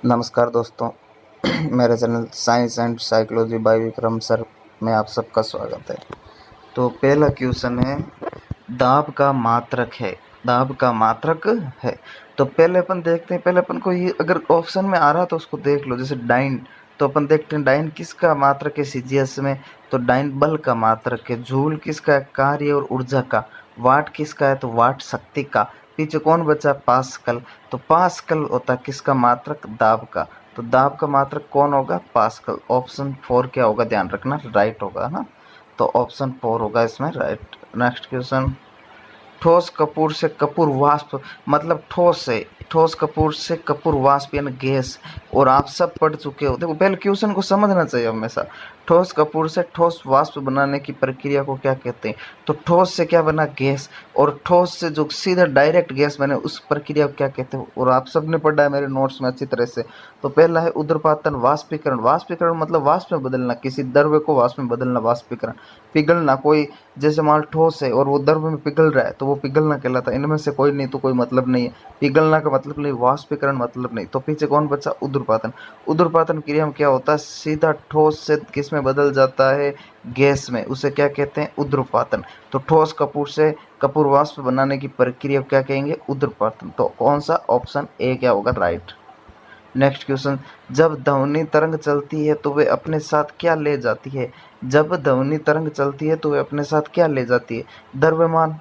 नमस्कार दोस्तों। मेरे channel science and psychology by Vikram sir में आप सबका स्वागत है। तो पहला क्वेश्चन है, दाब का मात्रक है। दाब का मात्रक है। तो पहले अपन देखते हैं, पहले अपन को ये अगर ऑप्शन में आ रहा तो उसको देख लो। जैसे डाइन, तो अपन देखते हैं डाइन किसका मात्रक है सीजीएस में। तो डाइन बल का मात्रक है। जूल किसका है, कार्य और ऊर्जा का। वाट किसका है, तो वाट शक्ति का। पीछे कौन बचा, पास्कल। तो पास्कल होता है किसका मात्रक, दाब का। तो दाब का मात्रक कौन होगा, पास्कल। ऑप्शन 4 क्या होगा, ध्यान रखना, राइट होगा ना। तो ऑप्शन 4 होगा इसमें राइट। नेक्स्ट क्वेश्चन, ठोस कपूर से कपूर वाष्प, मतलब ठोस कपूर से कपूर वाष्प यानी गैस। और आप सब पढ़ चुके हो, देखो पहले क्वेश्चन को समझना चाहिए हमेशा। ठोस कपूर से ठोस वाष्प बनाने की प्रक्रिया को क्या कहते हैं। तो ठोस से क्या बना, गैस। और ठोस से जो सीधा डायरेक्ट गैस बने उस प्रक्रिया को क्या कहते हैं। और आप सब ने पढ़ा है मेरे नोट्स में अच्छी तरह से। तो पहला है उद्रपातन, वाष्पीकरण। वाष्पीकरण मतलब वाष्प में बदलना, किसी द्रव्य को वाष्प में बदलना, वाष्पीकरण। पिघलना, कोई जैसे मान ठोस है और वो द्रव्य में पिघल रहा है तो वो पिघलना कहलाता है। इनमें से कोई नहीं तो कोई मतलब नहीं है। पिघलना का मतलब नहीं, वाष्पीकरण मतलब नहीं। तो पीछे कौन बचा, उद्रपातन। उद्रपातन क्रिया में क्या होता है, सीधा ठोस से किस में बदल जाता है, गैस में। उसे क्या कहते हैं, उद्रपातन। तो ठोस कपूर से कपूर वाष्प बनाने की प्रक्रिया क्या कहेंगे, उद्रपातन। तो कौन सा, ऑप्शन ए क्या होगा, राइट। नेक्स्ट क्वेश्चन, जब ध्वनि तरंग चलती है तो वे अपने साथ क्या ले जाती है। जब ध्वनि तरंग चलती है तो वे अपने साथ क्या ले जाती है, द्रव्यमान।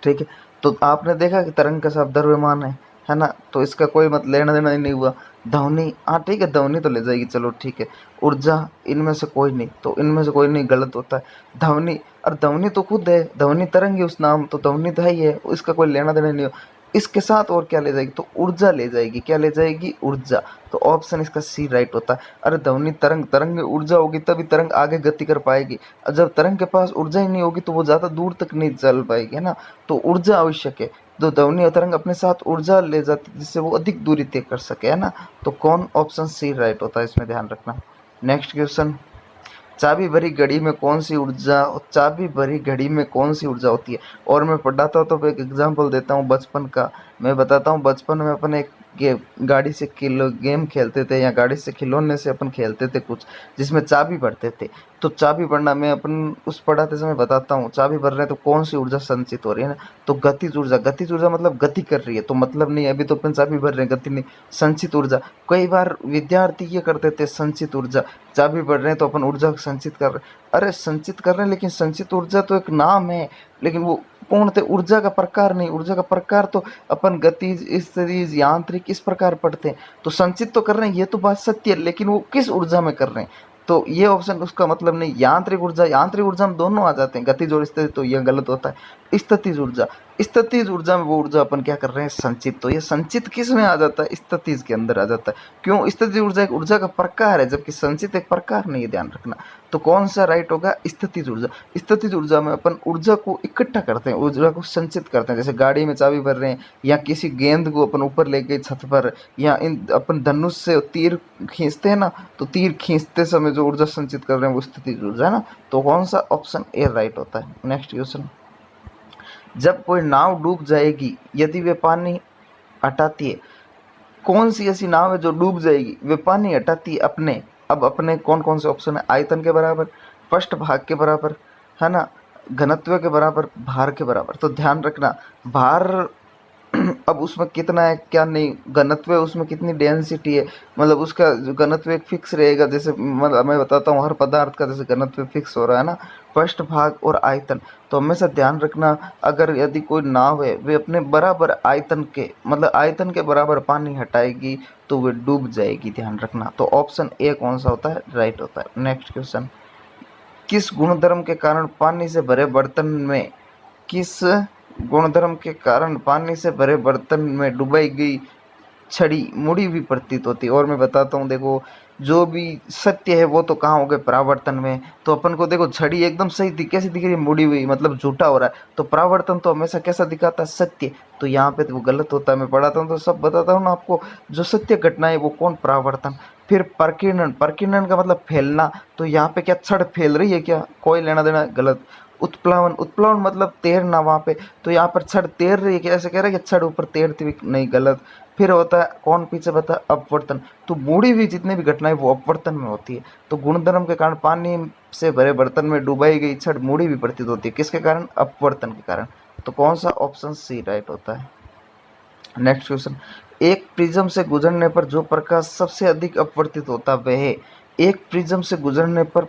ठीक है। तो आपने देखा कि तरंग का साथ द्रव्यमान है ना। तो इसका कोई मत लेना देना ही नहीं हुआ। ध्वनि, हाँ ठीक है, ध्वनि तो ले जाएगी, चलो ठीक है। ऊर्जा, इनमें से कोई नहीं, तो इनमें से कोई नहीं, गलत होता है। ध्वनि, और ध्वनि तो खुद है, ध्वनि तरंग है उस नाम, तो ध्वनि तो है ही है, इसका कोई लेना देना नहीं हो। इसके साथ और क्या ले जाएगी, तो ऊर्जा ले जाएगी। क्या ले जाएगी, ऊर्जा। तो ऑप्शन इसका सी राइट होता है। अरे ध्वनि तरंग, तरंग में ऊर्जा होगी तभी तरंग आगे गति कर पाएगी। और जब तरंग के पास ऊर्जा ही नहीं होगी तो वो ज़्यादा दूर तक नहीं चल पाएगी, है ना। तो ऊर्जा आवश्यक है। तो ध्वनि और तरंग अपने साथ ऊर्जा ले जाती है जिससे वो अधिक दूरी तय कर सके, है ना। तो कौन, ऑप्शन सी राइट होता है, इसमें ध्यान रखना। नेक्स्ट क्वेश्चन, चाबी भरी घड़ी में कौन सी ऊर्जा, चाबी भरी घड़ी में कौन सी ऊर्जा होती है। और मैं पढ़ाता हूँ तो एक एग्जांपल देता हूँ बचपन का। मैं बताता हूँ, बचपन में अपन एक गाड़ी से गेम खेलते थे, या गाड़ी से खिलौने से अपन खेलते थे कुछ, जिसमें चाबी भरते थे। तो चाबी भरना मैं अपन उस पढ़ाते समय बताता हूँ, चाबी भर रहे हैं तो कौन सी ऊर्जा संचित हो रही है ना। तो गतिज ऊर्जा, गतिज ऊर्जा मतलब गति कर रही है, तो मतलब नहीं, अभी तो अपन चाबी भर रहे हैं, गति नहीं। संचित ऊर्जा, कई बार विद्यार्थी ये करते थे, संचित ऊर्जा। चाबी भर रहे हैं तो अपन ऊर्जा संचित कर रहे हैं। अरे संचित कर रहे हैं, लेकिन संचित ऊर्जा तो एक नाम है, लेकिन वो पूर्णतः ऊर्जा का प्रकार नहीं। ऊर्जा का प्रकार तो अपन गतिज, स्थितिज, यांत्रिक इस प्रकार पढ़ते हैं। तो संचित तो कर रहे हैं, ये तो बात सत्य है, लेकिन वो किस ऊर्जा में कर रहे हैं। तो ये ऑप्शन उसका मतलब नहीं। यांत्रिक ऊर्जा, यांत्रिक ऊर्जा में दोनों आ जाते हैं, गतिज और स्थितिज, तो यह गलत होता है। स्थितिज ऊर्जा, स्थितिज ऊर्जा में वो ऊर्जा अपन क्या कर रहे हैं, संचित। तो ये संचित किस में आ जाता है, स्थितिज के अंदर आ जाता है। क्यों, स्थितिज ऊर्जा एक ऊर्जा का प्रकार है, जबकि संचित एक प्रकार नहीं है, ध्यान रखना। तो कौन सा राइट होगा, स्थितिज ऊर्जा। स्थितिज ऊर्जा में अपन ऊर्जा को इकट्ठा करते हैं, ऊर्जा को संचित करते हैं। जैसे गाड़ी में चाबी भर रहे हैं, या किसी गेंद को अपन ऊपर लेके छत पर, या इन अपन धनुष से तीर खींचते हैं ना, तो तीर खींचते समय जो ऊर्जा संचित कर रहे हैं वो स्थितिज ऊर्जा है ना। तो कौन सा, ऑप्शन ए राइट होता है। नेक्स्ट क्वेश्चन, जब कोई नाव डूब जाएगी यदि वे पानी हटाती है। कौन सी ऐसी नाव है जो डूब जाएगी, वे पानी हटाती है अपने। अब अपने कौन कौन से ऑप्शन है, आयतन के बराबर, पृष्ठ भाग के बराबर, है ना, घनत्व के बराबर, भार के बराबर। तो ध्यान रखना, भार अब उसमें कितना है क्या नहीं, घनत्व है उसमें कितनी डेंसिटी है, मतलब उसका जो घनत्व एक फिक्स रहेगा। जैसे मतलब मैं बताता हूँ, हर पदार्थ का जैसे घनत्व फिक्स हो रहा है ना, पृष्ठ भाग और आयतन। तो हमेशा ध्यान रखना, अगर यदि कोई नाव है वे अपने बराबर आयतन के, मतलब आयतन के बराबर पानी हटाएगी तो वे डूब जाएगी, ध्यान रखना। तो ऑप्शन ए कौन सा होता है, राइट होता है। नेक्स्ट क्वेश्चन, किस गुणधर्म के कारण पानी से भरे बर्तन में, किस गुणधर्म के कारण पानी से भरे बर्तन में डुबाई गई छड़ी मुड़ी हुई प्रतीत होती है। और मैं बताता हूँ, देखो जो भी सत्य है वो तो कहाँ हो गए, परावर्तन में। तो अपन को देखो छड़ी एकदम सही कैसी दिख रही है, मुड़ी हुई, मतलब झूठा हो रहा है। तो परावर्तन तो हमेशा कैसा दिखाता है, सत्य। तो यहाँ पे तो वो गलत होता है। मैं पढ़ाता हूँ तो सब बताता हूँ ना आपको, जो सत्य घटना है वो कौन, परावर्तन। फिर प्रकीर्णन, प्रकीर्णन का मतलब फैलना। तो यहाँ पे क्या छड़ फैल रही है क्या, कोई लेना देना, गलत। उत्प्लावन, उत्प्लावन मतलब तैरना वहाँ पे। तो यहाँ पर छड़ तैर रही है क्या, ऐसे कह रहा है कि छड़ ऊपर तैरती हुई, नहीं, गलत। फिर होता है कौन पीछे बता अपवर्तन, तो बूढ़ी हुई जितनी भी घटनाएं वो अपवर्तन में होती है। तो गुणधर्म के कारण पानी से भरे बर्तन में डुबाई गई छड़ मूढ़ी भी प्रतीत होती है, किसके कारण? अपवर्तन के कारण। तो कौन सा ऑप्शन सी राइट होता है। नेक्स्ट क्वेश्चन, एक प्रिज्म से गुजरने पर जो प्रकाश सबसे अधिक अपवर्तित होता वह एक प्रिज्म से गुजरने पर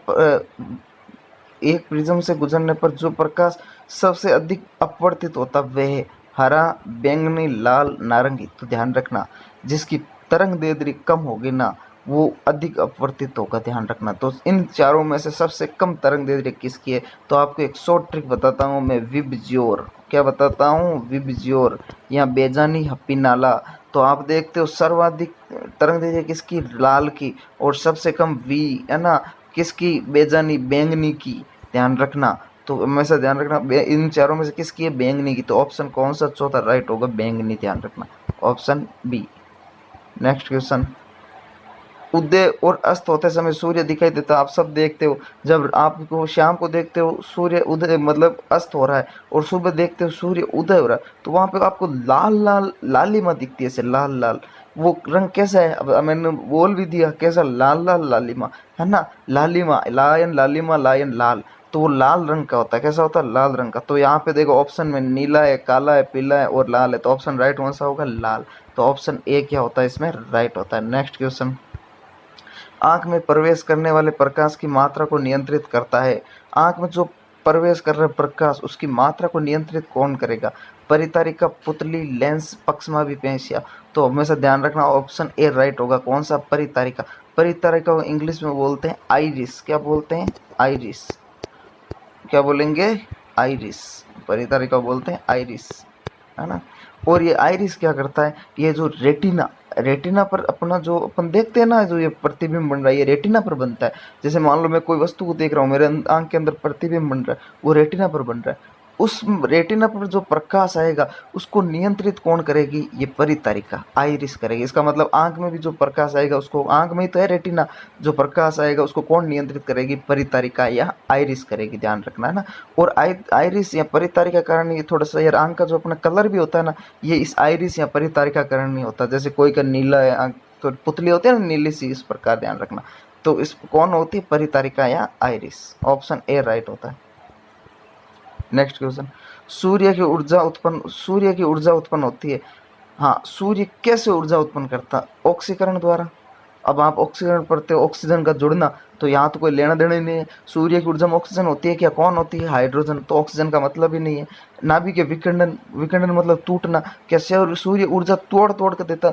एक प्रिज्म से गुजरने पर जो प्रकाश सबसे अधिक अपवर्तित होता वह हरा, बैंगनी, लाल, नारंगी। तो ध्यान रखना जिसकी तरंग दैर्ध्य कम होगी ना वो अधिक अपवर्तित होगा, ध्यान रखना। तो इन चारों में से सबसे कम तरंग दैर्ध्य किसकी है? तो आपको एक शॉर्ट ट्रिक बताता हूँ मैं, विबज्योर। क्या बताता हूँ? विबज्योर या बेजानी हप्पी नाला। तो आप देखते हो सर्वाधिक तरंग दैर्ध्य किसकी? लाल की। और सबसे कम वी है ना किसकी? बेजानी बैंगनी की, ध्यान रखना। तो हमेशा ध्यान रखना इन चारों में से किसकी है? बैंगनी की। तो ऑप्शन कौन सा चौथा राइट होगा? बैंगनी, ध्यान रखना, ऑप्शन बी। नेक्स्ट क्वेश्चन, उदय और अस्त होते समय सूर्य दिखाई देता, आप सब देखते हो। जब आपको शाम को देखते हो सूर्य उदय मतलब अस्त हो रहा है, और सुबह देखते हो सूर्य उदय हो रहा है, तो वहां पे आपको लाल लाल लालिमा दिखती है, ऐसे लाल लाल। वो रंग कैसा है? अब मैंने बोल भी दिया कैसा, लाल लाल लालिमा, है ना। लालिमा, लायन लालिमा, लायन लाल। तो वो लाल रंग का होता है। कैसा होता है? लाल रंग का। तो यहाँ पे देखो ऑप्शन में नीला है, काला है, पीला है और लाल है। तो ऑप्शन राइट कौन सा होगा? लाल। तो ऑप्शन ए क्या होता है इसमें? राइट होता है। नेक्स्ट क्वेश्चन, आंख में प्रवेश करने वाले प्रकाश की मात्रा को नियंत्रित करता है। आंख में जो प्रवेश कर रहे प्रकाश उसकी मात्रा को नियंत्रित कौन करेगा? परितारिका, पुतली, लेंस, पक्षमाभिपेंशिया। तो हमेशा ध्यान रखना ऑप्शन ए राइट होगा। कौन सा? परितारिका। परितारिका को इंग्लिश में बोलते हैं आइरिस। क्या बोलते हैं? आइरिस। क्या बोलेंगे? आइरिस। परितारिका बोलते हैं आइरिस, है ना। और ये आइरिस क्या करता है? ये जो रेटिना, रेटिना पर अपना जो अपन देखते हैं ना, जो ये प्रतिबिंब बन रहा है ये रेटिना पर बनता है। जैसे मान लो मैं कोई वस्तु को देख रहा हूँ, मेरे आंख के अंदर प्रतिबिंब बन रहा है, वो रेटिना पर बन रहा है। उस रेटिना पर जो प्रकाश आएगा उसको नियंत्रित कौन करेगी? ये परितारिका, आइरिस करेगी। इसका मतलब आंख में भी जो प्रकाश आएगा उसको, आंख में ही तो है रेटिना, जो प्रकाश आएगा उसको कौन नियंत्रित करेगी? परितारिका या आइरिस करेगी, ध्यान रखना, है ना। और आइरिस या परितारिका कारण ये थोड़ा सा यार आंख का जो अपना कलर भी होता है ना, ये इस आइरिस या परितारिका कारण नहीं होता। जैसे कोई का नीला है आंख, तो पुतली होती है ना नीली सी, इस प्रकार ध्यान रखना। तो इस कौन होती है? परितारिका या आइरिस। ऑप्शन ए राइट होता है। नेक्स्ट क्वेश्चन, सूर्य की ऊर्जा उत्पन्न होती है। हाँ, सूर्य कैसे ऊर्जा उत्पन्न करता है? ऑक्सीकरण द्वारा। अब आप ऑक्सीकरण पढ़ते हो, ऑक्सीजन का जुड़ना, तो यहाँ तो कोई लेना देना ही नहीं है। सूर्य की ऊर्जा में ऑक्सीजन होती है क्या? कौन होती है? हाइड्रोजन। तो ऑक्सीजन का मतलब ही नहीं है। नाभिक के विखंडन, विखंडन मतलब टूटना। कैसे सूर्य ऊर्जा तोड़ तोड़ के देता,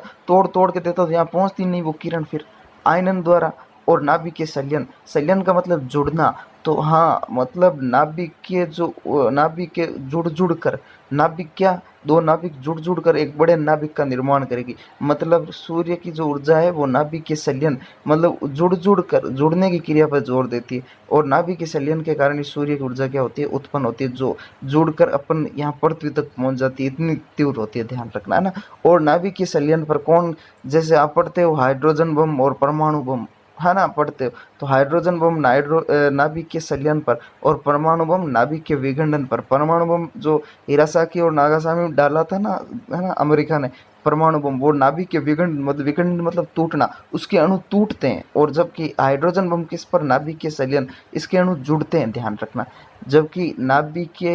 तो यहाँ पहुँचती नहीं वो किरण, फिर आयनन द्वारा। और नाभिक के संलयन, संलयन का मतलब जुड़ना। तो हाँ, मतलब नाभिक के जो नाभिक के जुड़ जुड़ कर, नाभिक क्या, दो नाभिक जुड़ जुड़ कर एक बड़े नाभिक का निर्माण करेगी। मतलब सूर्य की जो ऊर्जा है वो नाभिक के संलयन मतलब जुड़ जुड़ कर, जुड़ने की क्रिया पर जोर देती है। और नाभिक के संलयन के कारण ही सूर्य की ऊर्जा क्या होती है? उत्पन्न होती है, जो जुड़कर अपन यहाँ पृथ्वी तक पहुँच जाती है, इतनी तीव्र होती है, ध्यान रखना, है ना। और नाभिक के संलयन पर कौन, जैसे आप पढ़ते हो हाइड्रोजन बम और परमाणु बम, है ना, पढ़ते हो, तो हाइड्रोजन बम नाभिक के संलयन पर, और परमाणु बम नाभिक के विखंडन पर। परमाणु बम जो हिरासाकी और नागासाकी में डाला था ना, है ना, अमेरिका ने, परमाणु बम, वो नाभिक के विखंडन मतलब टूटना, उसके अणु टूटते हैं। और जबकि हाइड्रोजन बम किस पर? नाभिक के संलयन, इसके अणु जुड़ते हैं, ध्यान रखना। जबकि नाभिक के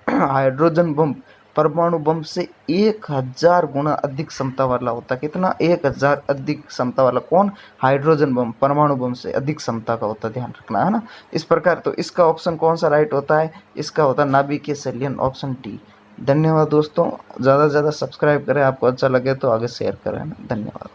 हाइड्रोजन बम परमाणु बम से 1000 गुना अधिक क्षमता वाला होता है। कितना? 1000 अधिक क्षमता वाला। कौन? हाइड्रोजन बम परमाणु बम से अधिक क्षमता का होता है, ध्यान रखना, है ना। इस प्रकार तो इसका ऑप्शन कौन सा राइट होता है? इसका होता है नाभिक के संलयन, ऑप्शन डी। धन्यवाद दोस्तों, ज़्यादा से ज़्यादा सब्सक्राइब करें, आपको अच्छा लगे तो आगे शेयर करें, धन्यवाद।